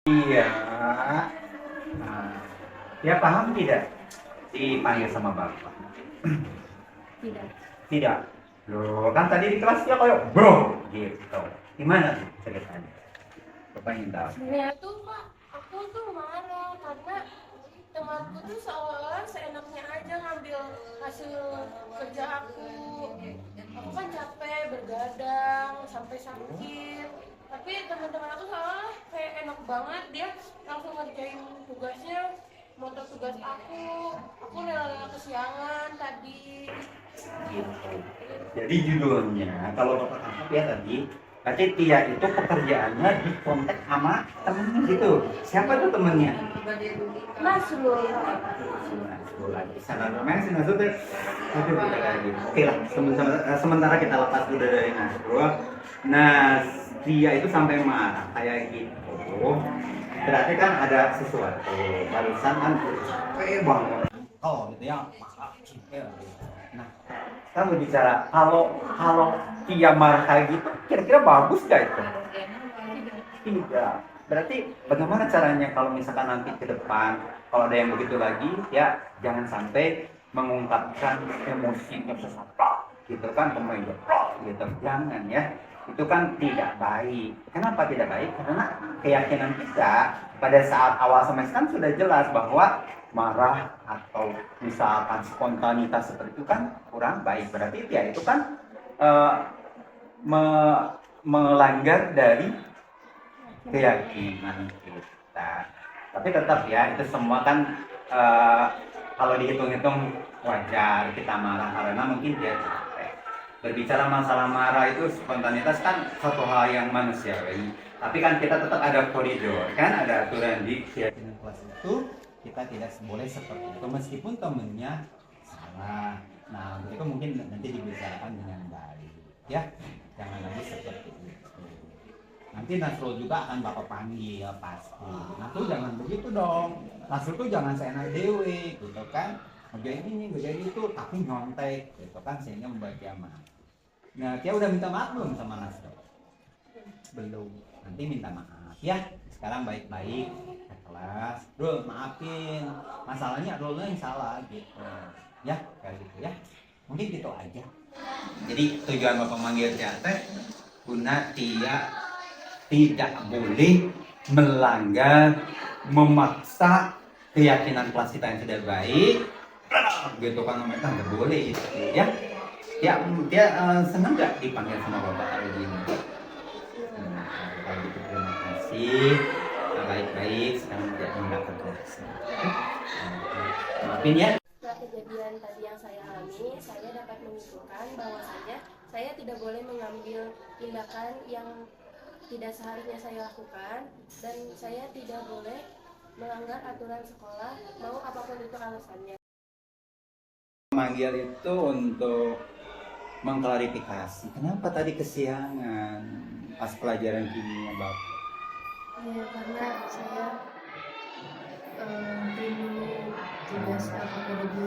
Iya. Nah, dia paham tidak dipanggil sama bapak? Tidak. Tidak. Loh, kan tadi di kelas dia kayak bro gitu. Gimana tuh ceritanya? Bapak ingin tahu. Sebenarnya tuh Pak, aku tuh marah karena temanku tuh seolah seenaknya aja ngambil hasil kerja aku. Aku kan capek bergadang sampai sakit. Tapi teman-teman aku seolah kayak enak banget, dia langsung ngerjain tugasnya, motor tugas aku. Aku rela-rela kesiangan tadi. Gitu. Jadi judulnya kalau bapak tangkap ya tadi, berarti Tia itu pekerjaannya di kontak sama temennya gitu. Siapa tuh temennya? Nasrul. Nasrul lagi. Sana namanya si Nasrul tuh. Aduh, kita lagi. Oke lah, sementara kita lepas dulu dari Nasrul. Nah, Tia itu sampai marah kayak gitu. Berarti kan ada sesuatu. Barusan kan capek banget. Oh, gitu ya. Marah, capek. Nah, kita berbicara kalau Tia marah kayak gitu, kira-kira bagus gak itu? Tidak. Berarti bagaimana caranya kalau misalkan nanti ke depan kalau ada yang begitu lagi, ya jangan sampai mengungkapkan emosi tersesat gitu kan, pemain gitu, jangan ya. Itu kan tidak baik. Kenapa tidak baik? Karena keyakinan kita pada saat awal semester kan sudah jelas bahwa marah atau misalkan spontanitas seperti itu kan kurang baik. Berarti ya itu kan eh, melanggar dari keyakinan kita. Tapi tetap ya itu semua kan kalau dihitung-hitung wajar kita marah karena mungkin dia capek. Berbicara masalah marah itu spontanitas kan suatu hal yang manusiawi. Tapi kan kita tetap ada koridor, kan ada aturan di keyakinan kelas itu kita tidak boleh seperti itu meskipun temennya salah. Nah, itu mungkin nanti dibicarakan dengan baik, ya. Jangan lagi seperti itu. Nanti Nasrul juga akan bapak panggil pasti. Nasrul jangan begitu dong. Nasrul tuh jangan seenak dewe, gitu kan. Ngerjain ini, ngerjain itu, tapi nyontek, gitu kan, sehingga membuat dia marah. Nah, dia udah minta maaf belum sama Nasrul? Belum. Nanti minta maaf, ya. Sekarang baik-baik ke kelas. Rul, maafin. Masalahnya Rulnya yang salah, gitu. Ya, kayak gitu ya. Mungkin gitu aja. Jadi tujuan bapak manggil dia teh guna Tia tidak boleh melanggar, memaksa keyakinan kelas kita yang sudah baik, gitu kan mereka nggak boleh gitu ya. Dia senang nggak dipanggil sama bapak hari ini? Kalau gitu terima kasih, baik-baik sekarang tidak mendapat kelas. Maafin ya. Setelah kejadian tadi yang saya alami, saya dapat menyimpulkan bahwasanya saya tidak boleh mengambil tindakan yang tidak seharusnya saya lakukan, dan saya tidak boleh melanggar aturan sekolah, mau apapun itu alasannya. Manggil itu untuk mengklarifikasi kenapa tadi kesiangan pas pelajaran kimia bapak. Ya, karena saya ini tugas biologi.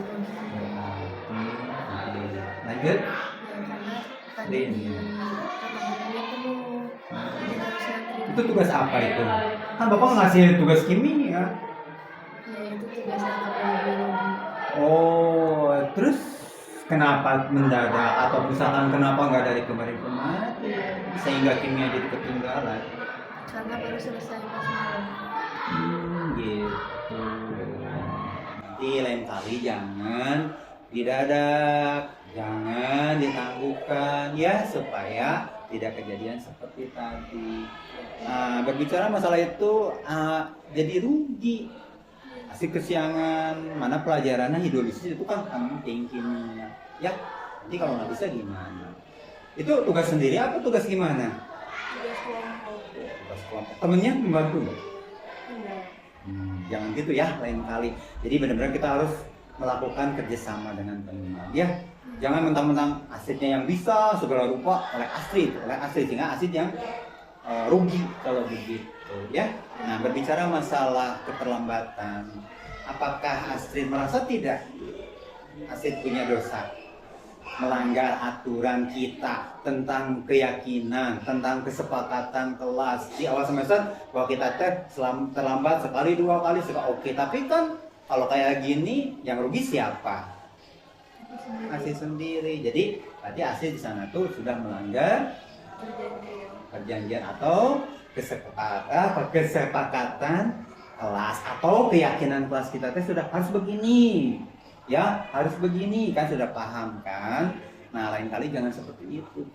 Lanjut. Ya, karena tadi matematikanya penuh. Jadi harusnya Itu tugas apa itu? Kan bapak ngasih tugas kimia. ya itu tugas biologi. Oh, terus kenapa mendadak atau misalkan kenapa nggak dari kemarin-kemarin sehingga kimia jadi ketinggalan? Karena baru selesai pas malam. Gitu. Nanti lain kali jangan didadak, jangan ditangguhkan ya supaya tidak kejadian seperti tadi. Nah, berbicara masalah itu jadi rugi. Asik kesiangan, mana pelajarannya hidrolisis itu kan penting kimia. Ya, nanti kalau nggak bisa gimana? Itu tugas sendiri apa tugas gimana? Tugas kelompok. Tugas kelompok. Temennya membantu nggak? Enggak. Jangan gitu ya lain kali. Jadi benar-benar kita harus melakukan kerjasama dengan teman. Ya, jangan mentang-mentang Asidnya yang bisa segala rupa oleh Astrid sehingga Asid yang rugi kalau begitu. Ya, nah berbicara masalah keterlambatan, apakah Astrid merasa tidak Asid punya dosa? melanggar aturan kita tentang keyakinan, tentang kesepakatan kelas di awal semester bahwa kita terlambat sekali, 2 kali, oke. Tapi kan kalau kayak gini yang rugi siapa? Asih sendiri. Jadi berarti Asih di sana tuh sudah melanggar perjanjian atau kesepakatan kelas atau keyakinan kelas kita tuh sudah harus begini. Ya, harus begini, kan sudah paham kan? Nah, lain kali jangan seperti itu,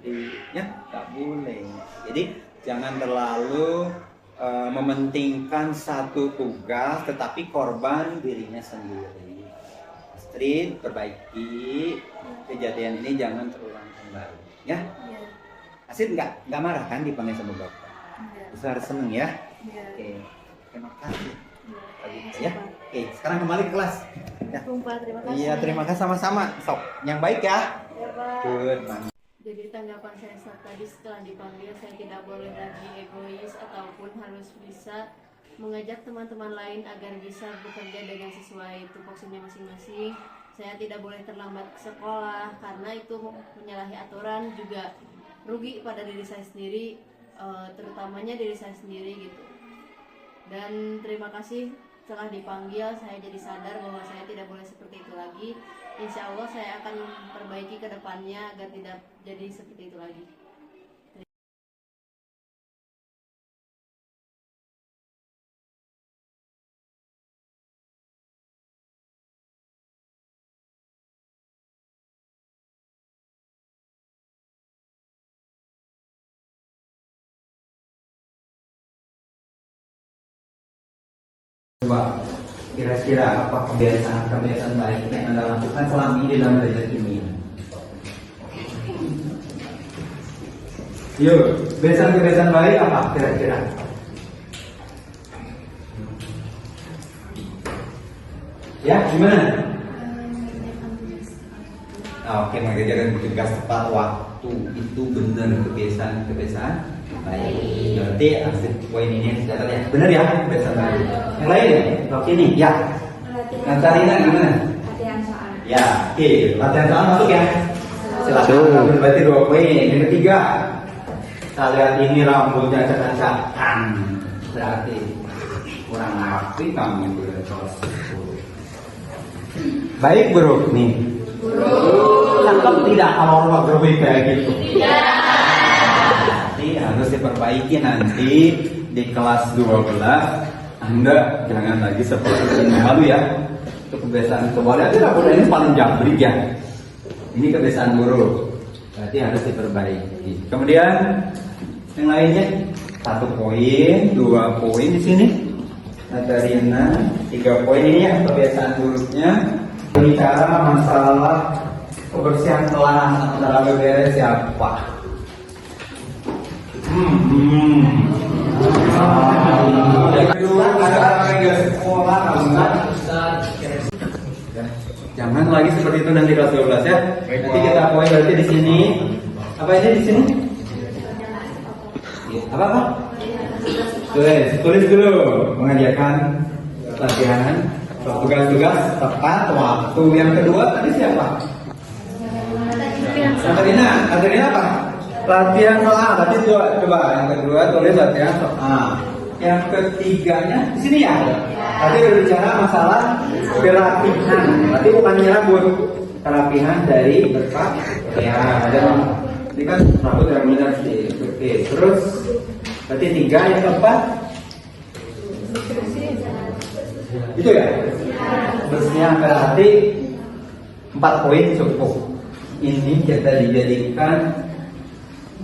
ya, nggak boleh. Jadi jangan terlalu mementingkan satu tugas, tetapi korban dirinya sendiri. Astrid, perbaiki kejadian ini, jangan terulang kembali, ya. Astrid nggak marah kan dipanggil sama bapak? Besar seneng ya. Oke, terima kasih. Ya, oke, sekarang kembali ke kelas. Ya. Terima kasih. Iya, terima kasih sama-sama. Sok, yang baik ya. Ya, Pak. Good, man. Jadi tanggapan saya saat tadi setelah dipanggil, saya tidak boleh lagi egois ataupun harus bisa mengajak teman-teman lain agar bisa bekerja dengan sesuai tupoksinya masing-masing. Saya tidak boleh terlambat ke sekolah karena itu menyalahi aturan, juga rugi pada diri saya sendiri, terutamanya diri saya sendiri gitu. Dan terima kasih setelah dipanggil saya jadi sadar bahwa saya tidak boleh seperti itu lagi. Insya Allah saya akan memperbaiki ke depannya agar tidak jadi seperti itu lagi. Coba kira-kira apa kebiasaan baik yang Anda lakukan selama ini dalam belajar kimia? Yuk, kebiasaan baik apa kira-kira? Ya, gimana? Oke, mengerjakan tugas tepat waktu itu benar kebiasaan baik. Berarti hasil poin ini dicatat ya. Benar ya, kebiasaan baik. Yang lain ya? Oke nih, ya. Yang Karina gimana? Latihan soal. Ya, oke. Latihan soal masuk ya. Silakan. Berarti 2 poin. Yang ketiga, kita lihat ini rambutnya acak-acakan. Berarti kurang rapi kamu itu kelas 10. Baik bro, nih. Cakep tidak kalau orang guru kayak gitu? Tidak. Nanti harus diperbaiki nanti di kelas 12. Anda jangan lagi seperti ini lalu ya. Itu kebiasaan kebalik. Ini paling jabrik ya. Ini kebiasaan buruk. Berarti harus diperbaiki. Kemudian yang lainnya 1 poin, 2 poin di sini. Natarina 3 poin ini ya kebiasaan buruknya. Bicara masalah kebersihan kelas antara beberes siapa? Jangan lagi seperti itu nanti kelas 12 ya. Nanti kita poin berarti di sini. Apa ini di sini? Apa? Tulis dulu mengajarkan latihan. Tugas-tugas tepat waktu. Yang kedua tadi siapa? Katerina apa? Latihan soal. Tadi coba yang kedua tulis latihan soal. Yang ketiganya di sini ya. Tadi berbicara masalah pelatihan. Berarti bukan rambut, pelatihan dari berkat. Ya, ada. Ini kan rambut yang benar sih. Oke, terus berarti 3 yang keempat. Itu ya? Bersihnya berarti 4 poin cukup. Ini kita dijadikan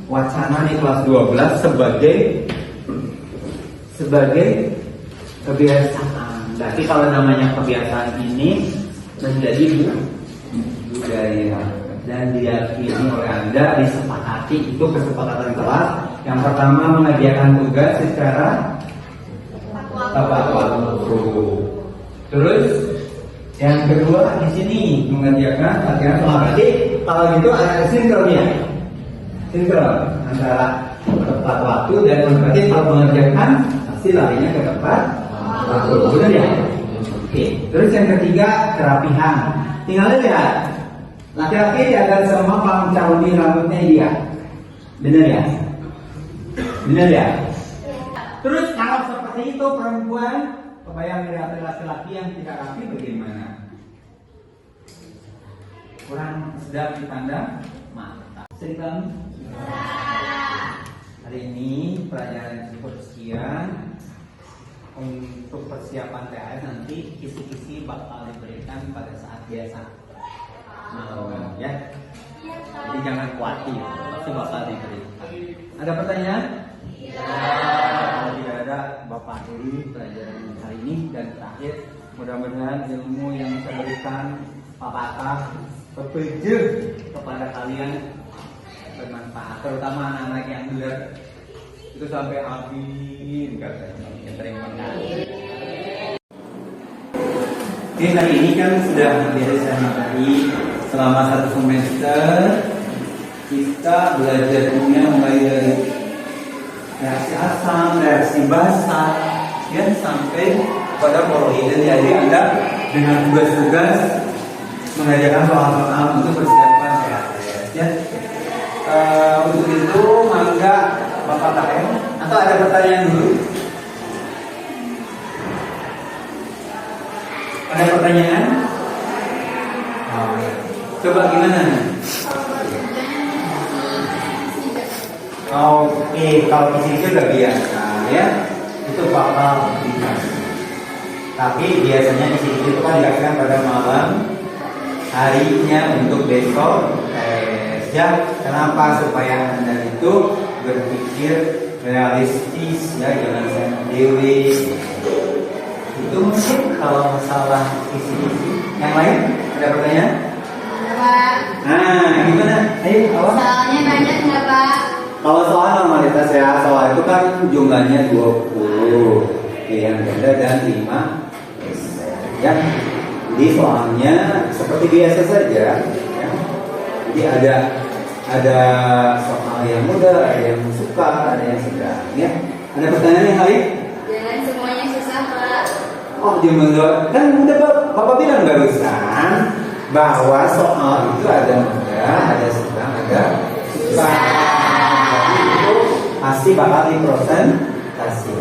wacana di kelas 12 sebagai kebiasaan. Berarti kalau namanya kebiasaan ini menjadi budaya dan diyakini oleh Anda, disepakati. Itu kesepakatan kelas. Yang pertama mengerjakan tugas secara tepat waktu. Terus yang kedua di sini mengerjakan latihan soal. Berarti kalau gitu ada sinkron ya, sinkron antara tepat waktu dan berarti kalau mengerjakan pasti larinya ke tepat waktu. Benar ya? Oke. Terus yang ketiga kerapihan. Tinggal lihat Laki-laki diagar sama pangcauni rambutnya dia. Bener ya? Bener ya? Terus kalau seperti itu perempuan, kebayang melihat laki-laki yang tidak rapi bagaimana? Kurang sedap dipandang mata. Cerita hari ini pelajaran cukup sekian. Untuk persiapan THR nanti kisi-kisi bakal diberikan pada saat biasa. Ya. Jadi jangan khawatir, pasti bakal diberikan. Ada pertanyaan? Kalau tidak ada, Bapak akhiri pelajaran hari ini dan terakhir mudah-mudahan ilmu yang saya berikan Pak petunjuk kepada kalian bermanfaat, terutama anak-anak yang benar itu sampai habis katanya. Terima kasih. Oke, hari ini kan sudah beres tadi selama 1 semester kita belajar dunia mulai dari reaksi asam, reaksi basa, ya sampai pada porohiden. Jadi Anda dengan tugas-tugas mengajarkan soal-soal untuk persiapan THR. Ya. Untuk itu mangga Bapak KM atau ada pertanyaan dulu? Ada pertanyaan? Oh, ya. Coba gimana? Oke, kalau di sini udah biasa ya, itu bakal dikasih. Tapi biasanya di sini itu kan dikasihkan pada malam harinya untuk besok tes ya. Kenapa? Supaya Anda itu berpikir realistis ya, jangan sendiri. Itu mungkin kalau masalah isi-isi. Yang lain ada pertanyaan? Pak. Nah, gimana? Ayo, awal. Soalnya banyak nggak Pak? Kalau soal normalitas ya, soal itu kan jumlahnya 20, yang ganda dan 5 ya. Jadi soalnya seperti biasa saja ya. Jadi ada soal yang mudah, ada yang suka, ada yang sedang ya. Ada pertanyaan yang lain? Jangan semuanya susah Pak. Oh, jumlah kan udah Bapak bilang barusan bahwa soal itu ada mudah, ada sedang, ada susah. Tapi itu pasti bakal dipresentasi.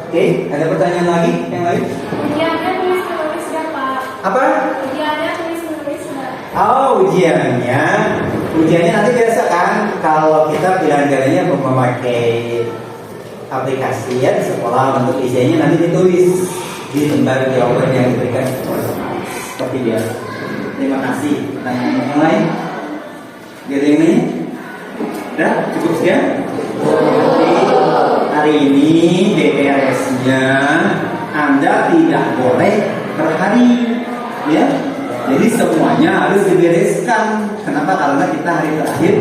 Oke, ada pertanyaan lagi yang lain? Ujiannya tulis-menulis ya Pak? Apa? Ujiannya tulis-menulis ya? Oh, ujiannya nanti biasa kan kalau kita pilihan-pilihannya memakai aplikasi ya di sekolah, untuk isinya nanti ditulis di lembar jawaban yang diberikan seperti biasa. Terima kasih. Pertanyaan yang lain? Gak ada yang lain? Udah cukup sekian. Jadi hari ini DPRS-nya Anda tidak boleh per hari, ya. Jadi semuanya harus dibereskan. Kenapa? Karena kita hari terakhir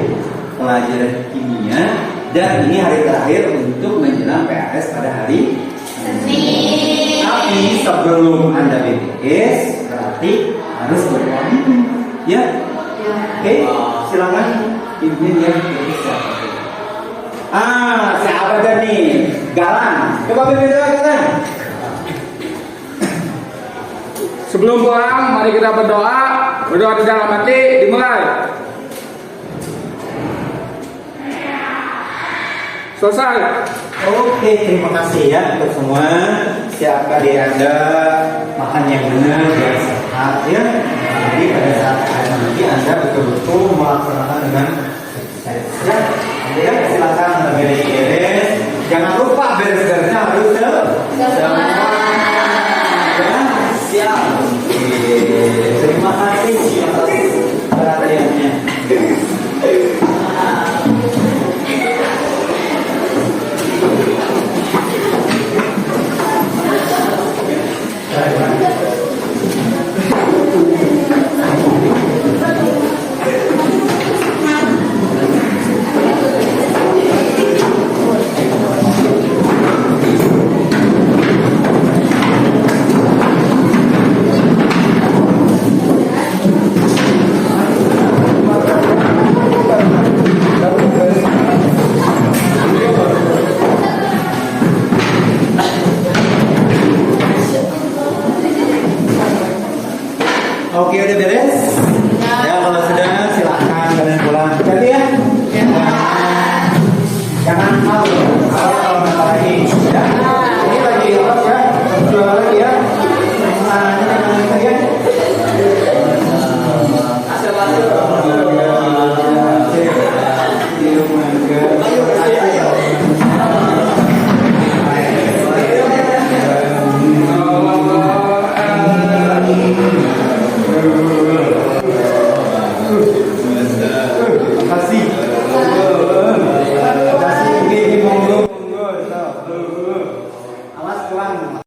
pelajaran kimia dan ini hari terakhir untuk menjelang PAS pada hari Senin. Tapi sebelum Anda BPS berarti harus berkomitmen, ya. Oke, silakan pimpin yang siapa? Siapa dah nih? Galang. Coba pimpin dulu Galang. Sebelum pulang, mari kita berdoa. Berdoa di dalam hati, dimulai. Selesai. Oke, terima kasih ya untuk semua. Siapa di Anda makan yang benar dan sehat ya. Jadi pada saat nanti Anda betul-betul melaksanakan dengan sukses ya. Ya, silakan Anda beres-beres. Jangan lupa beres-beresnya harus semua. Ya, siap. Oke, terima kasih atas perhatiannya. Oke, udah beres? Ya, Awas tuan.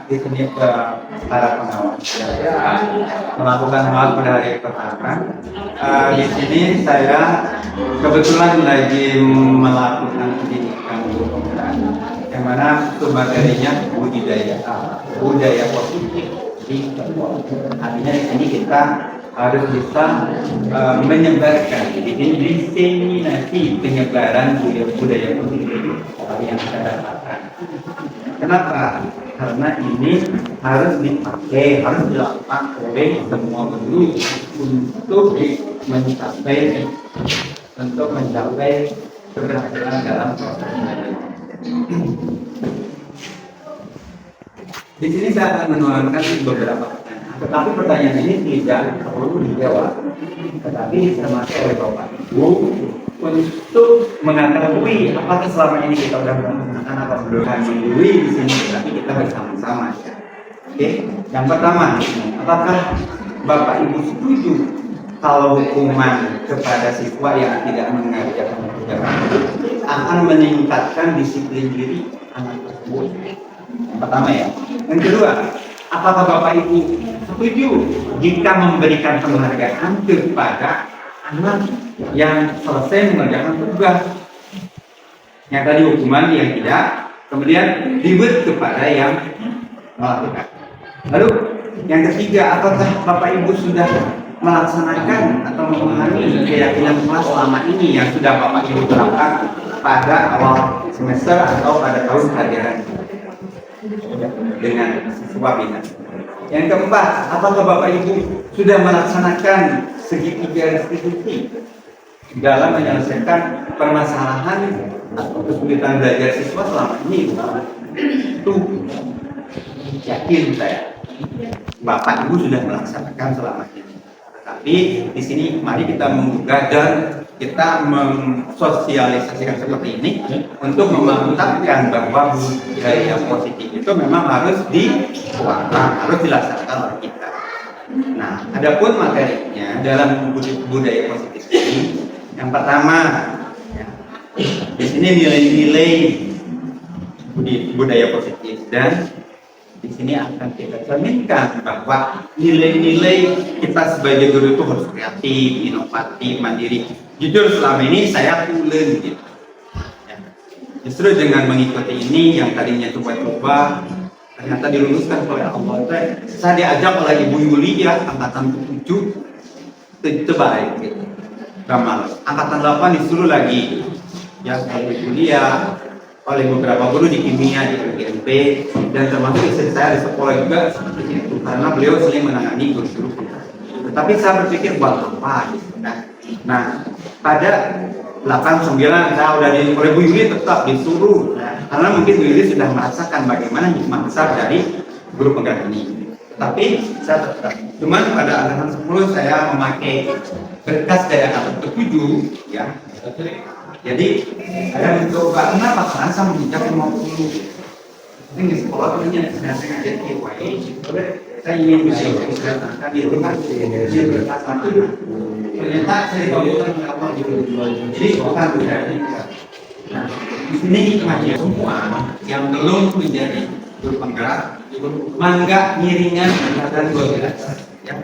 Di sini ke para pengawas melakukan hal pada hari pertama. Di sini saya kebetulan lagi melakukan pendidikan guru penggerak, yang mana itu materinya budaya positif di sekolah. Artinya di sini kita harus bisa menyebarkan, diseminasi penyebaran budaya positif yang kita dapatkan. Kenapa? Karena ini harus dipakai, harus dilakukan oleh semua guru untuk mencapai keberhasilan dalam proses belajar. Di sini saya akan menuangkan beberapa pertanyaan, tetapi pertanyaan ini tidak perlu dijawab, tetapi dicermati oleh Bapak Ibu untuk mengetahui apakah selama ini kita sudah menggunakan apa belum mendului di sini, tapi kita bersama-sama. Oke, yang pertama, apakah Bapak Ibu setuju kalau hukuman kepada siswa yang tidak mengerjakan pekerjaan akan meningkatkan disiplin diri anak tersebut? Yang pertama ya. Yang kedua, apakah Bapak Ibu setuju jika memberikan penghargaan kepada anak yang selesai mengerjakan tugas? Yang tadi hukuman, yang tidak, kemudian reward kepada yang melakukan. Lalu yang ketiga, apakah Bapak Ibu sudah melaksanakan atau memahami keyakinan kelas selama ini yang sudah Bapak Ibu terapkan pada awal semester atau pada tahun pelajaran dengan siswa bina? Yang keempat, apakah Bapak Ibu sudah melaksanakan segitiga restitusi dalam menyelesaikan permasalahan atau kesulitan belajar siswa selama ini? Itu yakin saya Bapak Ibu sudah melaksanakan selama ini. Tapi di sini mari kita menggugah dan kita mensosialisasikan seperti ini untuk memantapkan bahwa budaya positif itu memang harus dikuatkan, harus dilaksanakan oleh kita. Nah, adapun materinya dalam budaya positif ini, yang pertama, ya, di sini nilai-nilai budaya positif, dan di sini akan kita cerminkan bahwa nilai-nilai kita sebagai guru itu harus kreatif, inovatif, mandiri. Jujur selama ini saya pulen gitu. Ya. Justru dengan mengikuti ini yang tadinya coba-coba ternyata diluluskan oleh Allah. Saya diajak oleh Ibu Yulia angkatan 7 itu baik gitu. Gamal. Angkatan 8 disuruh lagi ya oleh Ibu Yulia, oleh beberapa guru di kimia di UGMP, dan termasuk istri saya di sekolah juga seperti itu karena beliau sering menangani guru-guru. Tetapi saya berpikir buat apa gitu. Nah, pada 8-9 saya udah oleh Bu Yuli tetap disuruh, karena mungkin Bu Yuli sudah merasakan bagaimana hikmah besar dari guru penggerak ini. Tapi saya tetap, cuman pada angkatan 10 saya memakai berkas dari angkatan 7 ya. Jadi saya mencoba, kenapa? Karena saya menginjak 50. Ini di sekolah punya saya sengaja saya ingin menjelaskan di rumah dia berkas satu. Ternyata saya komputer mengapa jadi bukan berarti. Nah, di sini hikmahnya semua yang belum menjadi guru penggerak, mangga ngiringan dan 12 ya.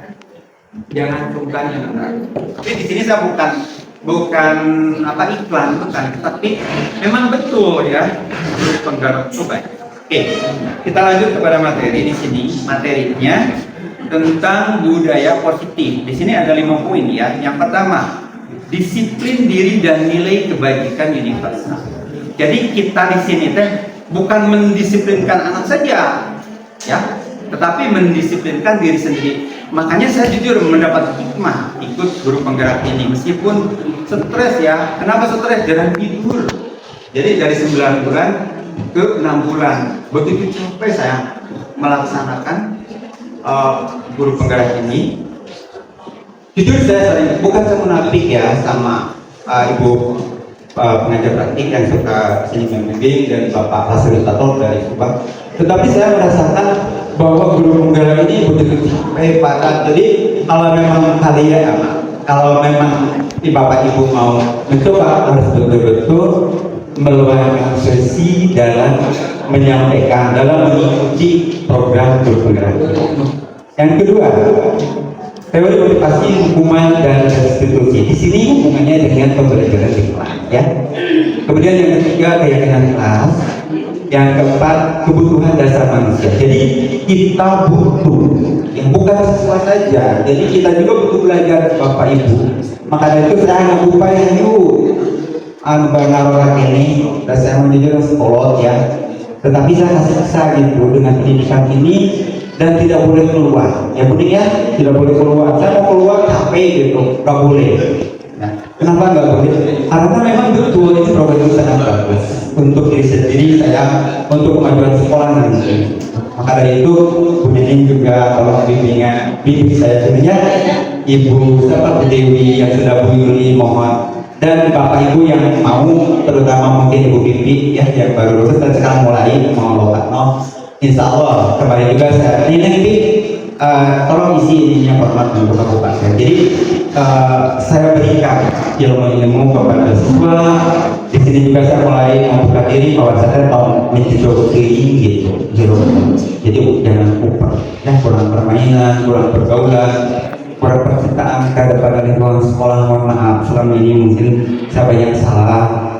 Jangan sungkan yang benar. Tapi di sini saya bukan apa iklan, bukan, tapi memang betul ya guru penggerak itu baik. Oke, kita lanjut kepada materi. Di sini materinya tentang budaya positif. Di sini ada 5 poin ya. Yang pertama, disiplin diri dan nilai kebajikan universal. Jadi kita di sini bukan mendisiplinkan anak saja, ya, tetapi mendisiplinkan diri sendiri. Makanya saya jujur mendapat hikmah ikut guru penggerak ini, meskipun stres ya. Kenapa stres? Jarang tidur. Jadi dari 9 bulan ke 6 bulan, begitu capek saya melaksanakan guru penggerak ini. Jujur saya sering, bukan saya munafik ya sama ibu pengajar praktik yang suka sini membimbing dan bapak fasilitator dari Subang, tetapi saya merasakan bahwa guru penggerak ini begitu capek padat. Jadi kalau memang kalian, kalau memang bapak ibu mau mencoba, harus betul-betul meluangkan sesi dalam menyampaikan, dalam mengikuti program guru penggerak. Yang kedua, teori motivasi, hukuman dan restitusi. Di sini hubungannya dengan pembelajaran di kelas, ya. Kemudian yang ketiga, keyakinan kelas. Yang keempat, kebutuhan dasar manusia. Jadi kita butuh, yang bukan siswa saja. Jadi kita juga butuh belajar, Bapak Ibu. Maka dari itu saya ngupaya yuk ngarorak ini, dan saya menuju psikolog ya. Tetapi saya kasih kesah gitu dengan pendidikan ini, dan tidak boleh keluar. Ya Budi ya, tidak boleh keluar. Saya mau keluar capek gitu, nggak boleh. Nah, kenapa nggak boleh? Karena memang betul ini program itu sangat bagus untuk diri sendiri, saya untuk kemajuan sekolah nanti. Maka dari itu Bu Nining juga tolong bimbingan bimbing saya sebenarnya Ibu siapa Bu Dewi yang sudah Bu Yuli mohon, dan Bapak Ibu yang mau, terutama mungkin Ibu Bibi ya yang baru lulus dan sekarang mulai mau lompat Insya Allah kembali juga saya ini nanti tolong isi ininya format untuk kabupaten. Jadi saya berikan ilmu kepada siswa. Di sini juga saya mulai membuka diri bahwa saya mau mencoba gitu. Jadi jangan lupa, ya kurang permainan, kurang pergaulan, kurang percintaan kepada lingkungan sekolah. Mohon maaf selama ini mungkin saya banyak salah.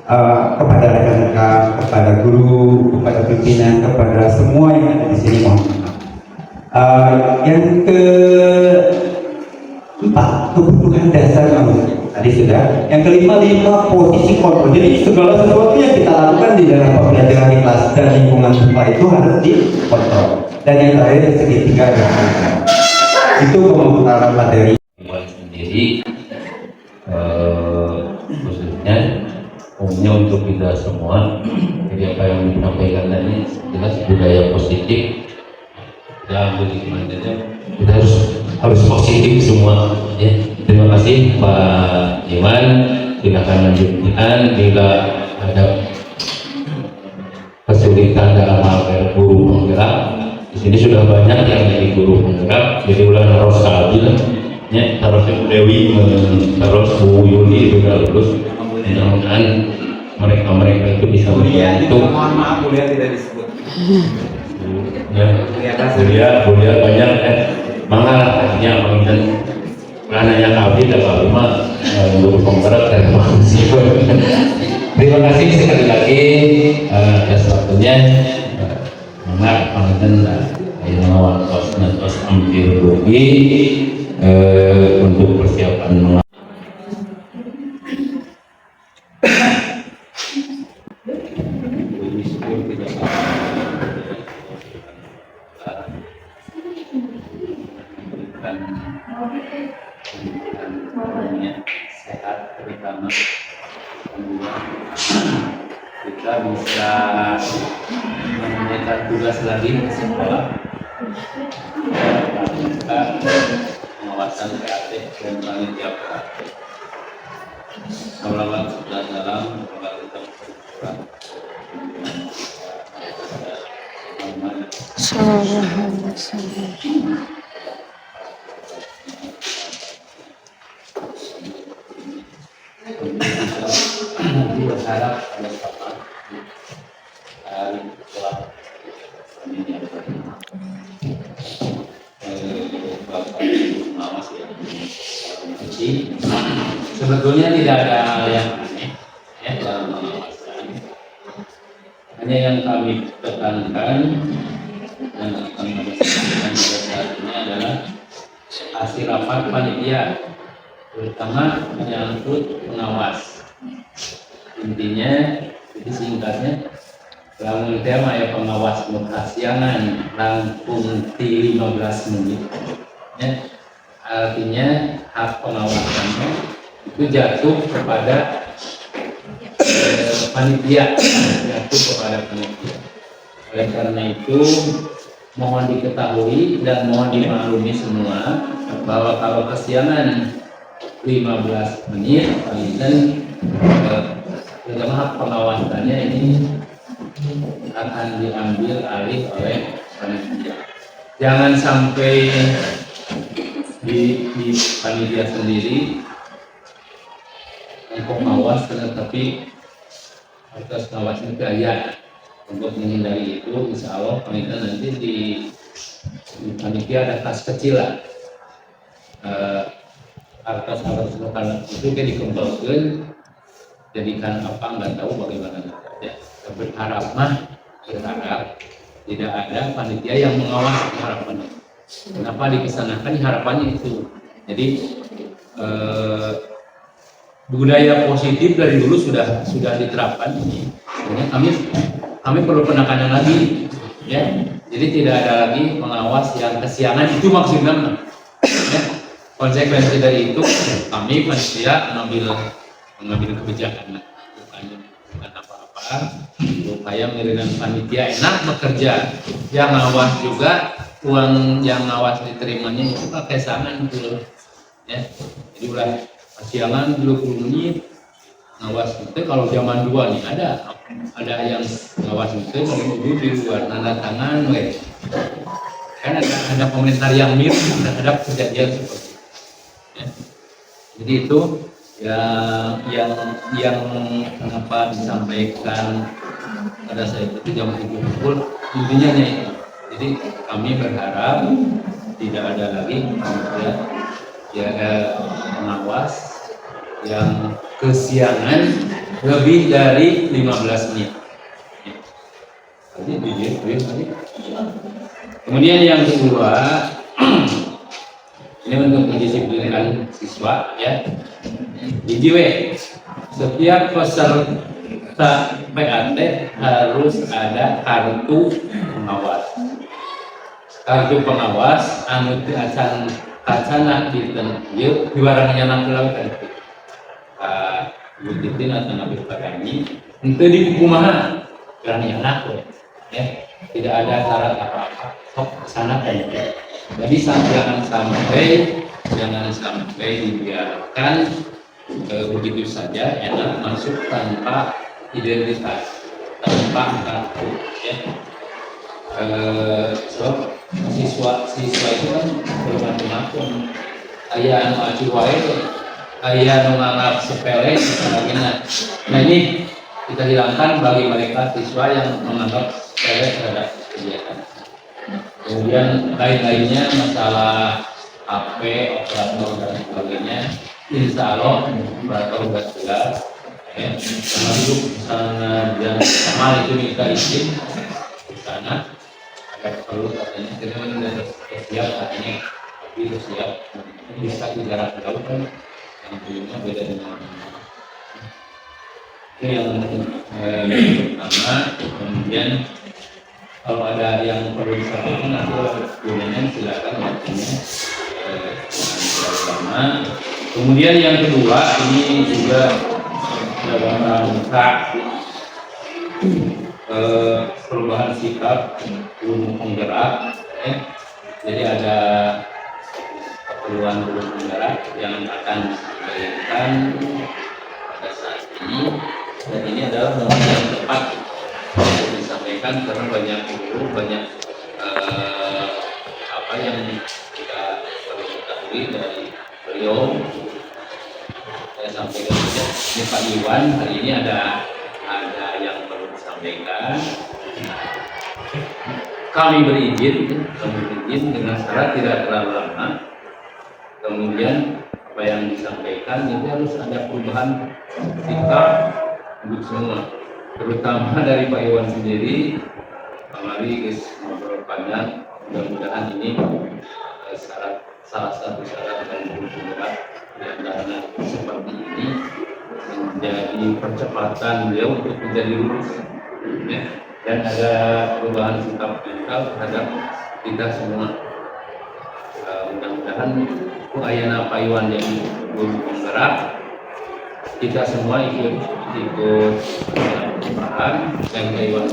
Kepada rekan-rekan, kepada guru, kepada pimpinan, kepada semua yang ada di sini mohon maaf. Yang keempat, kebutuhan dasar manusia. Tadi sudah. Yang kelima, posisi kontrol. Jadi segala sesuatu yang kita lakukan di dalam pembelajaran di kelas dan lingkungan sekolah itu harus dikontrol. Dan yang terakhir segitiga dan itu pemutaran materi sendiri, khususnya umumnya untuk kita semua. Jadi apa yang disampaikan tadi jelas budaya positif dan bagaimana kita harus positif semua ya. Terima kasih Pak Iman, silakan lanjutkan bila ada kesulitan dalam hal guru penggerak. Di sini sudah banyak yang jadi guru penggerak, jadi ulang harus stabil ya, harusnya Bu Dewi terus Bu Yuli juga lulus. Mudah-mudahan mereka itu bisa membantu. Mohon maaf kuliah tidak disebut. Ya, kuliah banyak mangga hanya mengingat nanya kami dan lima guru penggerak dan mahasiswa. Terima kasih sekali lagi atas waktunya. Mangga pangaten lawan tos ampir rugi untuk persiapan sehat, terutama kita bisa menunaikan tugas lagi di sekolah, kita pengawasan PAT dan panitia PAT. Salawat serta salam kepada kita semua. Nanti berharap ada sama hari setelah ini ada Bapak Ibu pengawas ya. Jadi sebetulnya tidak ada yang aneh ya dalam pengawasan. Hanya yang kami tekankan dan akan kami sampaikan pada saat ini adalah hasil rapat panitia, terutama menyangkut pengawas. Intinya, jadi singkatnya, lamun tema ya pengawas mukhasiangan langkung di 15 menit. Ya, artinya hak pengawasannya itu jatuh kepada panitia, jatuh kepada panitia. Oleh karena itu, mohon diketahui dan mohon dimaklumi semua bahwa kalau kesiangan 15 menit dan dalam hak pengawasannya ini akan diambil alih oleh panitia. Jangan sampai di panitia sendiri untuk ngawas, tetapi atas ngawasnya gaya. Untuk menghindari itu, insya Allah panitia nanti di panitia ada kas kecil lah. Atas lokal itu kayak dikembangkan, jadikan apa nggak tahu bagaimana ya. Berharap tidak ada panitia yang mengawasi harapannya. Kenapa dikesanakan harapannya itu? Jadi budaya positif dari dulu sudah diterapkan. Jadi kami perlu penekanan lagi, ya. Jadi tidak ada lagi pengawas yang kesiangan, itu maksudnya. Ya. Konsekuensi dari itu kami panitia mengambil kebijakan, bukan apa-apa, supaya merinan panitia enak bekerja. Yang ngawas juga uang yang ngawas diterimanya itu pakai sangan gitu, ya. Jadi udah kesiangan 20 menit ngawas itu. Kalau zaman dua nih ada yang ngawas itu duduk di luar tanda tangan, kan ada komentar yang mirip terhadap kejadian seperti itu. Ya. Jadi itu yang kenapa disampaikan pada saya itu jam 7 pukul, intinya itu. Jadi kami berharap tidak ada lagi pengawas yang kesiangan lebih dari 15 menit. Kemudian yang kedua, ini untuk mendisiplinkan siswa, ya. Setiap peserta PAT harus ada kartu pengawas. Kartu pengawas anu teu acan kacana dinten ieu diwarangnya nangkeulang kan. Buditin atau nabi kami henteu dikumaha berani anak, ya. Tidak ada syarat apa-apa, sok kesana kan. Jadi jangan sampai dibiarkan begitu saja enak masuk tanpa identitas, tanpa kartu, ya. Siswa itu kan bermacam-macam. Aya anu acuh wae, aya anu nganggap sepele sebagainya. Nah ini kita hilangkan bagi mereka siswa yang menganggap sepele terhadap kegiatan. Kemudian lain-lainnya masalah HP, operator dan sebagainya, insya Allah operator sudah jelas, ya. Termasuk misalnya yang sama itu minta izin di sana, agak perlu katanya kita sudah siap katanya, tapi itu siap bisa jarak jauh kan, yang sebelumnya beda dengan ini yang pertama. Kemudian kalau ada yang perlu disampaikan atau gunanya silakan waktunya sama. Kemudian yang kedua ini juga dalam rangka perubahan sikap gunung penggerak, ya. Jadi ada keperluan gunung penggerak yang akan disampaikan pada saat ini, dan ini adalah momen yang tepat untuk disampaikan karena banyak apa yang kita perlu ketahui dari beliau. Saya sampaikan saja, ini Pak Iwan hari ini ada yang perlu disampaikan. Kami berizin dengan syarat tidak terlalu lama. Kemudian apa yang disampaikan itu harus ada perubahan sikap untuk semua, terutama dari Pak Iwan sendiri. Kemarin guys ngobrol panjang, mudah-mudahan ini salah satu syarat dan berat di antara seperti ini menjadi percepatan beliau untuk menjadi lurus, ya. Dan ada perubahan sikap mental terhadap kita semua. Mudah-mudahan ayana Pak Iwan yang guru penggerak, kita semua ikut perubahan dan Pak Iwan